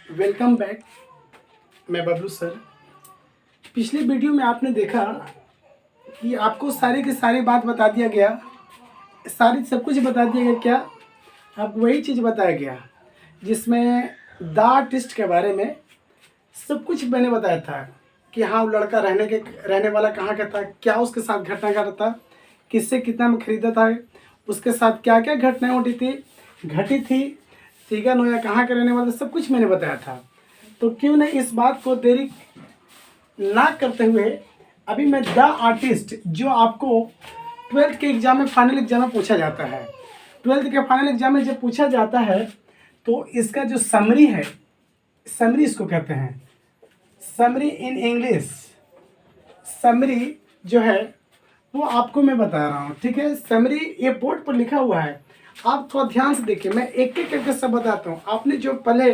Welcome back. मैं Bablu sir. पिछले video में आपने देखा कि आपको सारी की सारी बात बता दिया गया, सारी सब कुछ बता दिया गया। क्या आपको वही चीज़ बताया गया जिसमें द आर्टिस्ट के बारे में सब कुछ मैंने बताया था कि हाँ, वो लड़का रहने वाला कहाँ का था, क्या उसके साथ घटना घटा था, किससे कितना में खरीदा था, उसके साथ क्या क्या घटनाएं घटी थी, सीगा नोया कहाँ का रहने वाला, सब कुछ मैंने बताया था। तो क्यों नहीं इस बात को देरी ना करते हुए अभी मैं द आर्टिस्ट, जो आपको 12th के एग्ज़ाम में, फाइनल एग्ज़ाम में पूछा जाता है, 12th के फाइनल एग्ज़ाम में जब पूछा जाता है तो इसका जो समरी है, समरी इसको कहते हैं, समरी इन इंग्लिश। समरी जो है वो आपको मैं बता रहा हूँ, ठीक है। समरी ये बोर्ड पर लिखा हुआ है, आप थोड़ा ध्यान से देखिए। मैं एक एक करके सब बताता हूँ। आपने जो पहले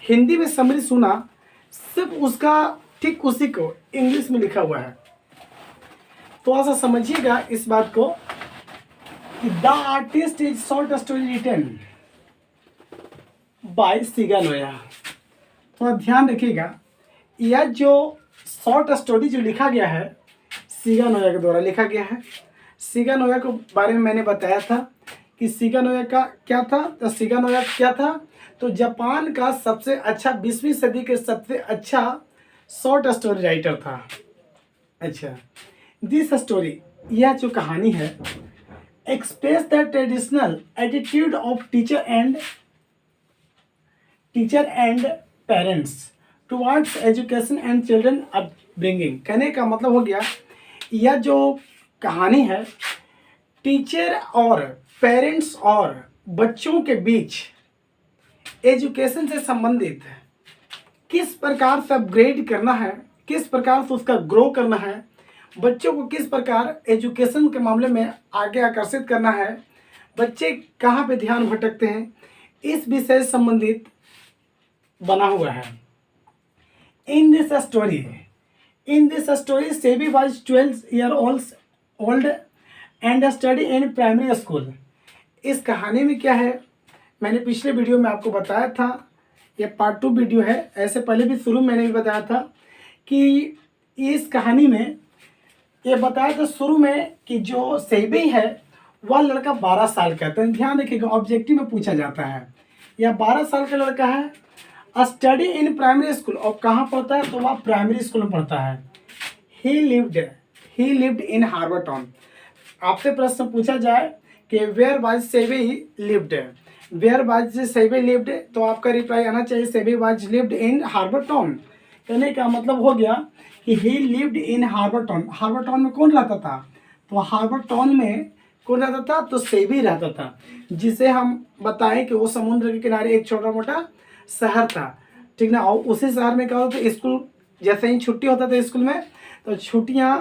हिंदी में समरी सुना, सिर्फ उसका ठीक उसी को इंग्लिश में लिखा हुआ है। थोड़ा सा समझिएगा इस बात को कि the artist is short story written by Shiga Naoya. थोड़ा ध्यान रखिएगा, यह जो शॉर्ट स्टोरी जो लिखा गया है सीगा नोया के द्वारा लिखा गया है। सीगा नोया के बारे में मैंने बताया था कि सीगा नोया का क्या था। तो सीगा नोया क्या था, तो जापान का सबसे अच्छा, 20वीं सदी के सबसे अच्छा शॉर्ट स्टोरी राइटर था। अच्छा, दिस स्टोरी, यह जो कहानी है, express the traditional attitude of teacher and parents towards education and children upbringing. कहने का मतलब हो गया, यह जो कहानी है टीचर और पेरेंट्स और बच्चों के बीच एजुकेशन से संबंधित किस प्रकार से अपग्रेड करना है, किस प्रकार से उसका ग्रो करना है, बच्चों को किस प्रकार एजुकेशन के मामले में आगे आकर्षित करना है, बच्चे कहाँ पे ध्यान भटकते हैं, इस विषय से संबंधित बना हुआ है। In this story SEBI was 12 year old and study in primary school। इस कहानी में क्या है, मैंने पिछले वीडियो में आपको बताया था, ये पार्ट 2 वीडियो है। ऐसे पहले भी शुरू मैंने भी बताया था कि इस कहानी में ये बताया था शुरू में कि जो सेबी है वह लड़का 12 साल का है। तो ध्यान रखिएगा, ऑब्जेक्टिव में पूछा जाता है, यह 12 साल का लड़का है, स्टडी इन प्राइमरी स्कूल। और कहाँ पढ़ता है, तो वह प्राइमरी स्कूल में पढ़ता है। He lived in Harbour Town. आपसे प्रश्न पूछा जाए कि where was Seibei lived, where was Seibei lived, तो आपका रिप्लाई आना चाहिए Seibei was lived in Harbour Town. कहने का मतलब हो गया कि he lived in Harbour Town. Harbour Town में कौन रहता था, तो हार्बर टाउन में कौन रहता था, तो सेबी रहता था, जिसे हम बताएं कि वो समुद्र के किनारे एक छोटा मोटा शहर था, ठीक ना। और उसी शहर में क्या होता था, स्कूल जैसे ही छुट्टी होता था स्कूल में, तो छुट्टियां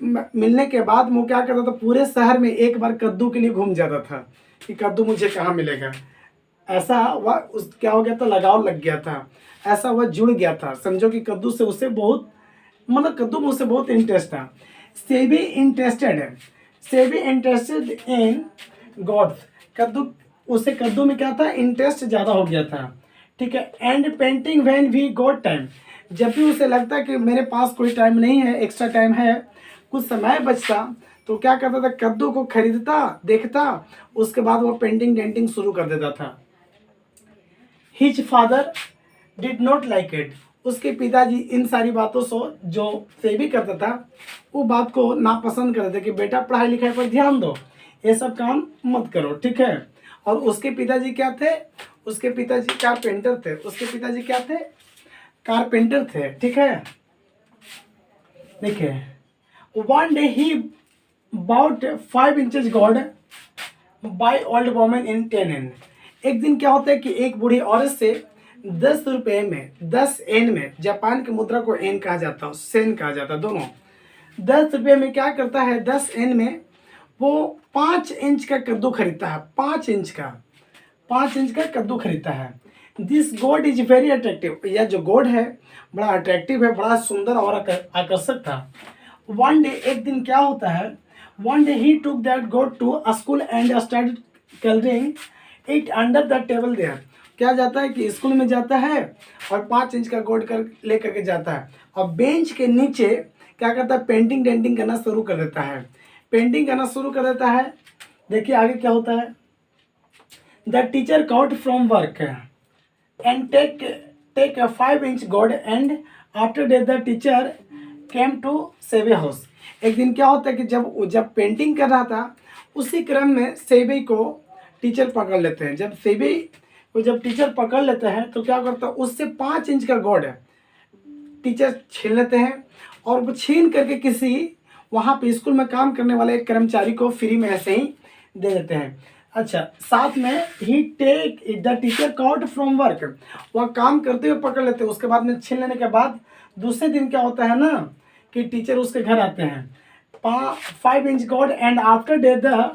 मिलने के बाद वो क्या करता था, पूरे शहर में एक बार कद्दू के लिए घूम जाता था कि कद्दू मुझे कहाँ मिलेगा। ऐसा वह उस क्या हो गया था, लगाव लग गया था, ऐसा वह जुड़ गया था। समझो कि कद्दू से उसे बहुत, मतलब कद्दू में उसे बहुत इंटरेस्ट था। Seibei interested in gourds. उसे कद्दू में क्या था, इंटरेस्ट ज़्यादा हो गया था, ठीक है। And painting when we got time. जब भी उसे लगता कि मेरे पास कोई टाइम नहीं है, एक्स्ट्रा टाइम है, कुछ समय बचता, तो क्या करता था, कद्दू को खरीदता, देखता, उसके बाद वो पेंटिंग शुरू कर देता था। His father did not like it. उसके पिताजी इन सारी बातों से जो सेबी करता था वो बात को नापसंद करते थे कि बेटा पढ़ाई लिखाई पर ध्यान दो, ये सब काम मत करो, ठीक है। और उसके पिताजी क्या थे, उसके पिताजी कारपेंटर थे, उसके पिताजी क्या थे, कारपेंटर थे, ठीक है। देखिए, one day he bought 5 inches gourd by old women in 10 एन। एक दिन क्या होता है कि एक बूढ़ी औरत से 10 रुपये में, 10 एन में, जापान की मुद्रा को एन कहा जाता है, सेन कहा जाता है, दोनों, 10 रुपये में क्या करता है, 10 एन में वो 5 इंच का कद्दू खरीदता है, 5 इंच का कद्दू खरीदता है। दिस गोड इज वेरी अट्रैक्टिव। यह जो गोड है बड़ा अट्रैक्टिव है, बड़ा सुंदर और आकर्षक था। वन डे, एक दिन क्या होता है, one day he took that goed to school and started colouring it under the table there. क्या जाता है कि स्कूल में जाता है और 5 इंच का बोर्ड कर लेकर के जाता है और बेंच के नीचे क्या करता है, पेंटिंग डेंटिंग करना शुरू कर देता है। पेंटिंग करना शुरू कर देता है। देखिए आगे क्या होता है, the teacher caught from work and take a 5 inch gourd and after that the teacher came to सेवे हाउस। एक दिन क्या होता है कि जब पेंटिंग कर रहा था उसी क्रम में सेवे को टीचर पकड़ लेते हैं। जब सेवे को जब टीचर पकड़ लेते हैं तो क्या करता है, उससे 5 इंच का गोड टीचर छीन लेते हैं और वो छीन करके किसी वहाँ पे स्कूल में काम करने वाले एक कर्मचारी को फ्री में ऐसे ही दे देते हैं। अच्छा, साथ में ही take the teacher caught from work, वह काम करते हुए पकड़ लेते हैं। उसके बाद में छीन लेने के बाद दूसरे दिन क्या होता है ना कि टीचर उसके घर आते हैं। 5 inch gourd and after day the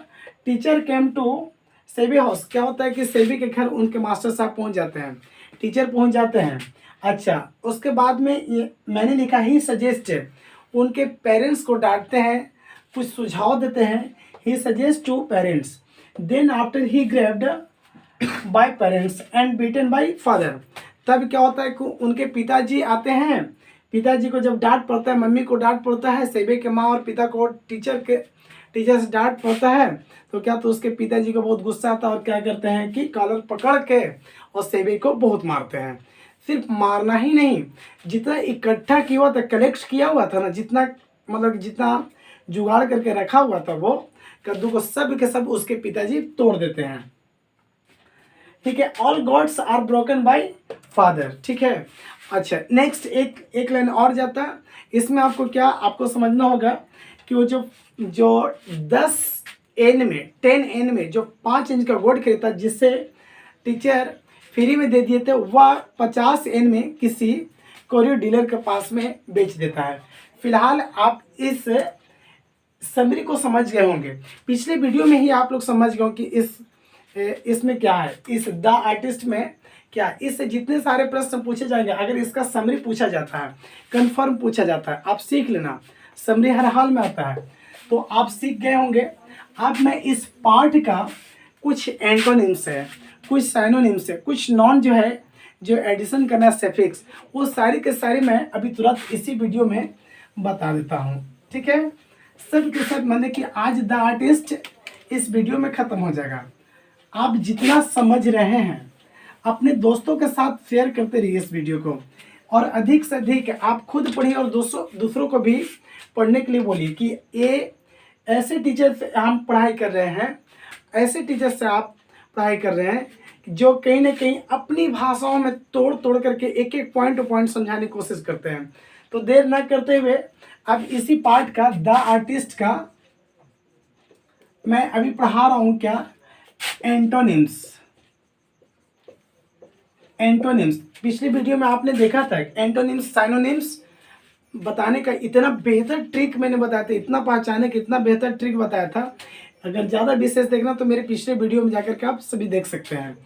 teacher came to सेवी हाउस। क्या होता है कि सेवी के घर उनके मास्टर साहब पहुंच जाते हैं, टीचर पहुंच जाते हैं। अच्छा, उसके बाद में ये मैंने लिखा ही सजेस्ट, उनके पेरेंट्स को डांटते हैं, कुछ सुझाव देते हैं। He suggest to parents, then after he grieved by parents and beaten by father. तब क्या होता है कि उनके पिताजी आते हैं, पिताजी को जब डांट पड़ता है, मम्मी को डांट पड़ता है, सेवे के माँ और पिता को टीचर से डांट पड़ता है, तो क्या तो उसके पिताजी को बहुत गुस्सा आता है और क्या करते हैं कि कॉलर पकड़ के और सेवे को बहुत मारते हैं। सिर्फ मारना ही नहीं, जितना इकट्ठा किया हुआ था, कलेक्ट किया हुआ था ना, जितना मतलब जितना जुगाड़ करके रखा हुआ था वो कद्दू को सब के सब उसके पिताजी तोड़ देते हैं। ठीक है, all gourds are broken by father. ठीक है, अच्छा नेक्स्ट एक लाइन और जाता है। इसमें आपको क्या आपको समझना होगा कि वो जो 10 एन में जो 5 इंच का गोल्ड खरीदता जिससे टीचर फ्री में दे दिए थे, वह 50 एन में किसी कोरियर डीलर के पास में बेच देता है। फिलहाल आप इस समरी को समझ गए होंगे। पिछले वीडियो में ही आप लोग समझ गए हो कि इसमें क्या है, इस द आर्टिस्ट में क्या, इससे जितने सारे प्रश्न पूछे जाएंगे, अगर इसका समरी पूछा जाता है, कंफर्म पूछा जाता है, आप सीख लेना, समरी हर हाल में आता है, तो आप सीख गए होंगे। अब मैं इस पार्ट का कुछ एंटोनिम्स है, कुछ साइनोनिम्स है, कुछ नॉन जो है जो एडिशन करना है सफिक्स, वो सारी के सारी मैं अभी तुरंत इसी वीडियो में बता देता हूँ। ठीक है, सब के सब मैंने कि आज द आर्टिस्ट इस वीडियो में ख़त्म हो जाएगा। आप जितना समझ रहे हैं अपने दोस्तों के साथ शेयर करते रहिए इस वीडियो को, और अधिक से अधिक आप खुद पढ़िए और दूसरों को भी पढ़ने के लिए बोलिए कि ये ऐसे टीचर से हम पढ़ाई कर रहे हैं, ऐसे टीचर से आप पढ़ाई कर रहे हैं जो कहीं ना कहीं अपनी भाषाओं में तोड़ तोड़ करके एक एक पॉइंट टू पॉइंट समझाने की कोशिश करते हैं। तो देर न करते हुए अब इसी पार्ट का द आर्टिस्ट का मैं अभी पढ़ा रहा हूं, क्या, एंटोनिम्स। एंटोनिम्स पिछली वीडियो में आपने देखा था, एंटोनिम्स साइनोनिम्स बताने का इतना बेहतर ट्रिक मैंने बताया था, इतना पहचाने का इतना बेहतर ट्रिक बताया था। अगर ज़्यादा विशेष देखना तो मेरे पिछले वीडियो में जाकर के आप सभी देख सकते हैं,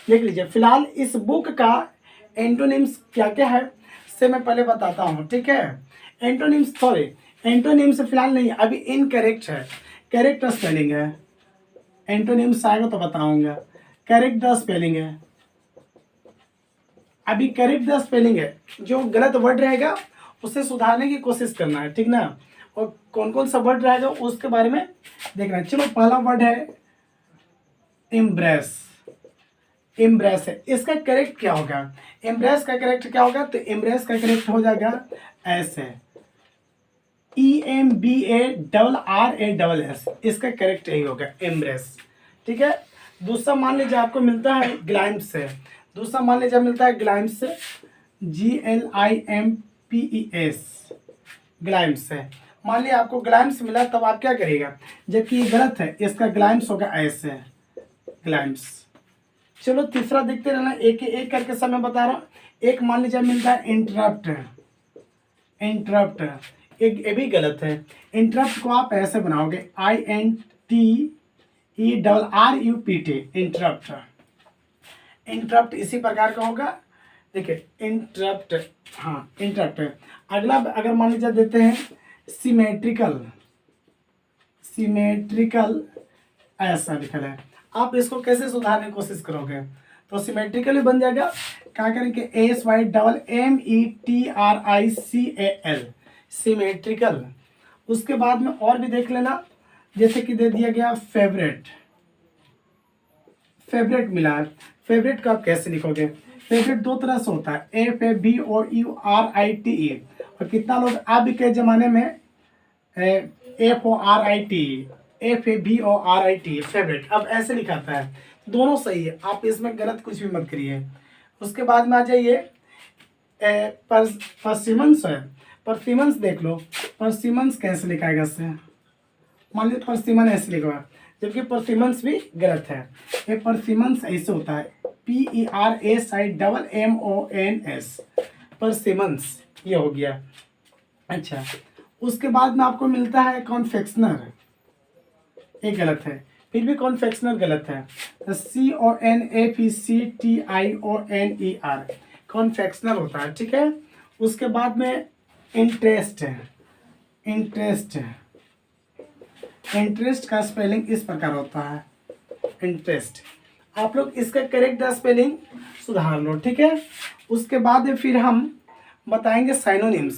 देख लीजिए। फिलहाल इस बुक का एंटोनिम्स क्या क्या है से मैं पहले बताता हूँ। ठीक है, एंटोनिम्स फिलहाल नहीं, अभी इनकरेक्ट है, करेक्ट स्पेलिंग है। एंटोनिम्स आएगा तो बताऊंगा। करेक्ट द स्पेलिंग है, अभी करेक्ट द स्पेलिंग है, जो गलत वर्ड रहेगा उसे सुधारने की कोशिश करना है, ठीक ना। और कौन कौन सा वर्ड रहेगा उसके बारे में देखना है। चलो, पहला वर्ड है इम्ब्रेस। इम्ब्रेस है, इसका करेक्ट क्या होगा, इम्ब्रेस का करेक्ट क्या होगा, तो इम्ब्रेस का करेक्ट हो जाएगा ऐसे, EMBARRASS, इसका करेक्ट यही होगा, एम्ब्रेस। ठीक है, दूसरा मान लीजिए आपको मिलता है ग्लाइम्स से, दूसरा मान लीजिए मिलता है ग्लाइम्स से, GLIMPES, ग्लाइम्स से। मान लिया आपको ग्लाइम्स मिला, तब आप क्या करिएगा, जबकि ये गलत है, इसका ग्लाइम्स होगा ऐसे, ग्लाइम्स। चलो तीसरा देखते रहना, एक एक करके समय बता रहा हूँ। एक मान लीजिए मिलता है इंटरप्ट, इंटरप्ट ये भी गलत है। इंटरप्ट को आप ऐसे बनाओगे INTERRUPT, इंटरप्ट। इंटरप्ट इसी प्रकार का होगा, देखिए इंटरप्ट, हाँ इंटरप्ट। अगला अगर मान लीजिए देते हैं सिमेट्रिकल, सिमेट्रिकल ऐसा लिखा है, आप इसको कैसे सुधारने की कोशिश करोगे, तो सिमेट्रिकल भी बन जाएगा। क्या करेंगे, ASYMETRICAL, सिमेट्रिकल। उसके बाद में और भी देख लेना, जैसे कि दे दिया गया फेवरेट, फेवरेट मिला है। फेवरेट का आप कैसे लिखोगे, फेवरेट दो तरह से होता है, FAVOURITE, और कितना लोग अब के ज़माने में FORIT, FAVORIT, फेवरेट अब ऐसे लिखाता है। दोनों सही है, आप इसमें गलत कुछ भी मत करिए। उसके बाद में आ जाइए परसिमंस है, परसिमंस देख लो, परसिमंस कैसे लिखाएगा इससे, मान लीजिए परसिमन ऐसे लिखा, जबकि परसिमंस भी गलत है। ये परसिमंस ऐसे होता है, PERSIMMONS, परसिमंस, ये हो गया। अच्छा, उसके बाद में आपको मिलता है कॉन्फेक्शनर, ये गलत है, फिर भी कॉन्फेक्शनर गलत है, CONFECTIONER, कॉन्फेक्शनर होता है, ठीक है। उसके बाद में इंटरेस्ट है, इंटरेस्ट है, इंटरेस्ट का स्पेलिंग इस प्रकार होता है, इंटरेस्ट। आप लोग इसका करेक्ट स्पेलिंग सुधार लो, ठीक है। उसके बाद फिर हम बताएंगे साइनोनिम्स।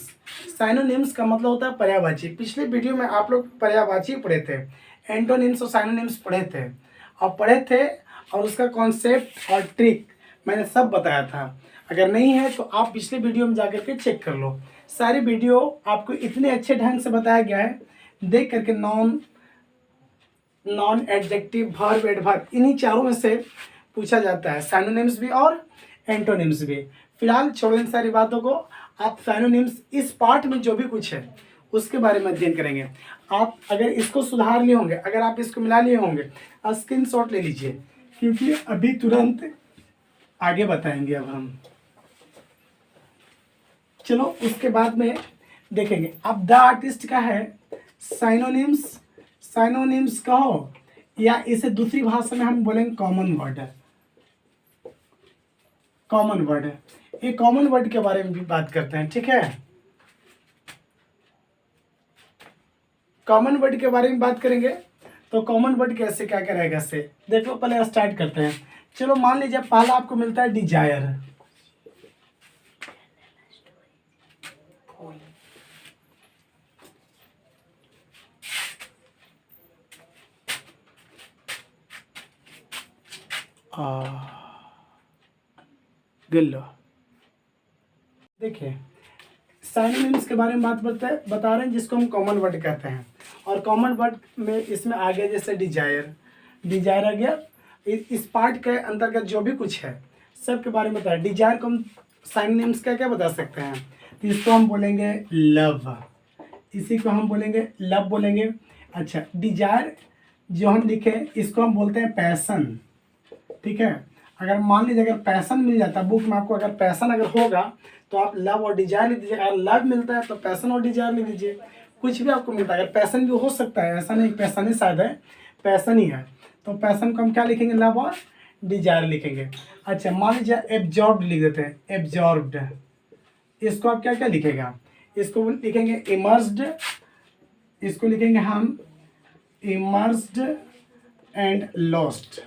साइनोनिम्स का मतलब होता है पर्यायवाची। पिछले वीडियो में आप लोग पर्यायवाची पढ़े थे, एंटोनिम्स और साइनोनिम्स पढ़े थे और उसका कॉन्सेप्ट और ट्रिक मैंने सब बताया था। अगर नहीं है तो आप पिछले वीडियो में जाकर के चेक कर लो, सारी वीडियो आपको इतने अच्छे ढंग से बताया गया है। देख करके नॉन एडजेक्टिव, वर्ब, एडवर्ब, इन्हीं चारों में से पूछा जाता है, साइनोनिम्स भी और एंटोनिम्स भी। फिलहाल छोड़ो इन सारी बातों को, आप साइनोनिम्स इस पार्ट में जो भी कुछ है उसके बारे में अध्ययन करेंगे। आप अगर इसको सुधार लिए होंगे, अगर आप इसको मिला लिए होंगे, स्क्रीनशॉट ले लीजिए, क्योंकि अभी तुरंत आगे बताएंगे अब हम। चलो उसके बाद में देखेंगे। अब द आर्टिस्ट का है साइनोनिम्स, साइनोनिम्स कहो या इसे दूसरी भाषा में हम बोलेंगे कॉमन वर्ड है, कॉमन वर्ड है। ये कॉमन वर्ड के बारे में भी बात करते हैं, ठीक है। कॉमन वर्ड के बारे में बात करेंगे तो कॉमन वर्ड कैसे क्या करेगा इससे देखो, पहले स्टार्ट करते हैं। चलो मान लीजिए पहला आपको मिलता है डिजायर, गिल्लो। देखिए साइनोनिम्स के बारे में बात बता रहे हैं, जिसको हम कॉमन वर्ड कहते हैं। और कॉमन वर्ड में इसमें आ गया जैसे डिजायर, डिजायर आ गया। इस पार्ट के अंतर्गत जो भी कुछ है सब के बारे में बताया। डिजायर को हम साइनोनिम्स का क्या बता सकते हैं, तो इसको हम बोलेंगे लव, इसी को हम बोलेंगे लव बोलेंगे। अच्छा, डिजायर जो हम लिखे इसको हम बोलते हैं पैसन, ठीक है। अगर मान लीजिए अगर पैसन मिल जाता बुक में आपको, अगर पैसन अगर होगा तो आप लव और डिजायर लिख दीजिए। अगर लव मिलता है तो पैसन और डिजायर लिख दीजिए, कुछ भी आपको मिलता है। अगर पैसन भी हो सकता है, ऐसा नहीं पैसन ही शायद है, पैसन ही है, तो पैसन को हम क्या लिखेंगे, लव और डिजायर लिखेंगे। अच्छा, मान लीजिए एब्जॉर्ब्ड लिख देते हैं, एब्जॉर्ब्ड, इसको आप क्या क्या लिखेगा, इसको लिखेंगे इमर्स्ड, इसको लिखेंगे हम इमर्स्ड एंड लॉस्ट,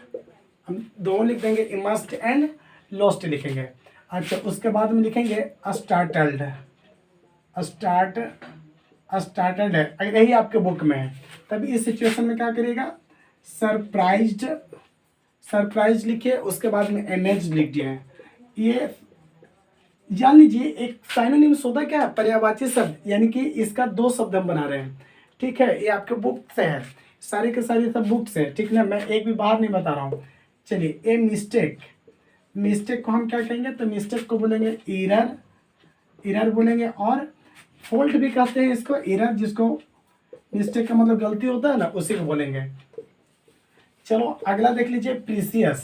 हम दोनों लिख देंगे, इमर्स्ड एंड लॉस्ट लिखेंगे। अच्छा, उसके बाद में लिखेंगे स्टार्टल्ड, स्टार्टल्ड है, अगर यही आपके बुक में है तब इस सिचुएशन में क्या करिएगा, सरप्राइज्ड, सरप्राइज लिखिए। उसके बाद में अमेज्ड लिख दिए। ये जान लीजिए एक साइनोनिम्स होता क्या है, पर्यायवाची शब्द, यानी कि इसका दो शब्द हम बना रहे हैं, ठीक है। ये आपके बुक से है, सारे के सारे सब बुक से, ठीक ना, मैं एक भी बाहर नहीं बता रहा हूँ। चलिए, ए मिस्टेक, मिस्टेक को हम क्या कहेंगे, तो मिस्टेक को बोलेंगे एरर, एरर बोलेंगे। और फॉल्ट भी कहते हैं इसको, एरर जिसको मिस्टेक का मतलब गलती होता है ना, उसी को बोलेंगे। चलो अगला देख लीजिए, प्रीसियस,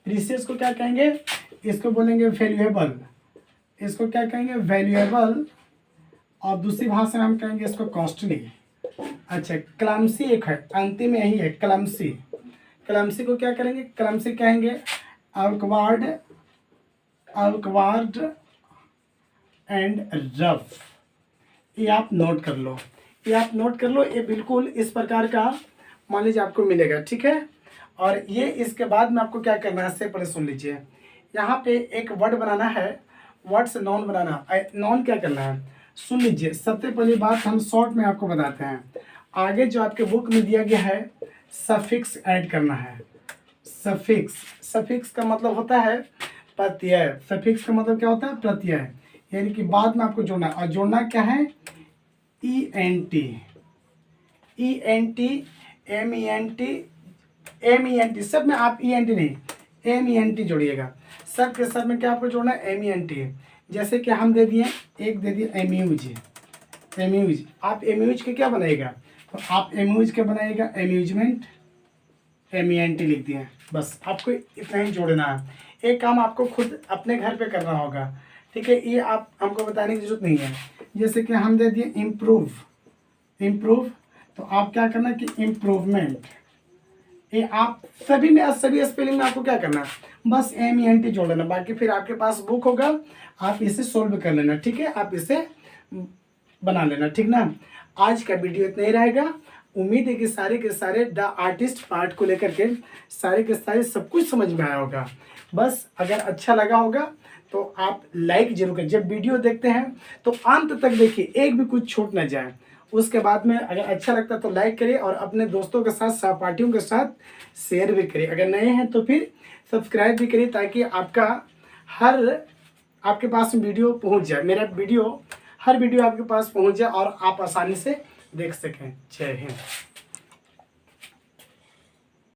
प्रीसियस को क्या कहेंगे, इसको बोलेंगे वैल्यूएबल, इसको क्या कहेंगे, वैल्यूएबल। और दूसरी भाषा में हम कहेंगे इसको कॉस्टली। अच्छा, क्लमसी एक है, अंतिम यही है, क्लमसी, क्लमसी को क्या करेंगे, क्लमसी कहेंगे awkward, awkward एंड रफ। ये आप नोट कर लो, ये आप नोट कर लो, ये बिल्कुल इस प्रकार का मान लीजिए आपको मिलेगा, ठीक है। और ये इसके बाद में आपको क्या करना है, इससे पहले सुन लीजिए, यहाँ पे एक वर्ड बनाना है, वर्ड से नॉन बनाना। नॉन क्या करना है, सुन लीजिए। सबसे पहली बात हम शॉर्ट में आपको बताते हैं। आगे जो आपके बुक में दिया गया है सफिक्स ऐड करना है। सफिक्स, सफिक्स का मतलब होता है प्रत्यय। सफिक्स का मतलब क्या होता है, प्रत्यय, यानी कि बाद में आपको जोड़ना। और जोड़ना क्या है, E N T, E N T, M E N T, M E N T, सब में आप ई एन टी नहीं, एम ई एन टी जोड़िएगा। सब के सब में क्या आपको जोड़ना है, एम ई एन टी। जैसे कि हम दे दिए, एक दे दिए एम्यूज, एम्यूज। आप एम्यूज के क्या बनाएगा, तो आप एम्यूज के बनाइएगा amusement, M E N T लिख दिए। बस आपको इतना ही जोड़ना है। एक काम आपको खुद अपने घर पे करना होगा, ठीक है, ये आप हमको बताने की जरूरत नहीं है। जैसे कि हम दे दिए इम्प्रूव, इम्प्रूव, तो आप क्या करना कि इम्प्रूवमेंट। ये आप सभी में, सभी स्पेलिंग में आपको क्या करना है, बस एम ई एन टी जोड़ लेना। बाकी फिर आपके पास बुक होगा, आप इसे सोल्व कर लेना, ठीक है, आप इसे बना लेना, ठीक ना। आज का वीडियो इतना ही रहेगा। उम्मीद है कि सारे के सारे द आर्टिस्ट पार्ट को लेकर के सारे के सारे सब कुछ समझ में आया होगा। बस अगर अच्छा लगा होगा तो आप लाइक जरूर करें। जब वीडियो देखते हैं तो अंत तक देखिए, एक भी कुछ छूट ना जाए। उसके बाद में अगर अच्छा लगता है तो लाइक करिए और अपने दोस्तों के साथ, सहपाठियों के साथ शेयर भी करिए। अगर नए हैं तो फिर सब्सक्राइब भी करिए, ताकि आपके पास वीडियो पहुंच जाए, मेरा वीडियो, हर वीडियो आपके पास पहुंच जाए और आप आसानी से देख सकें। जय हिंद।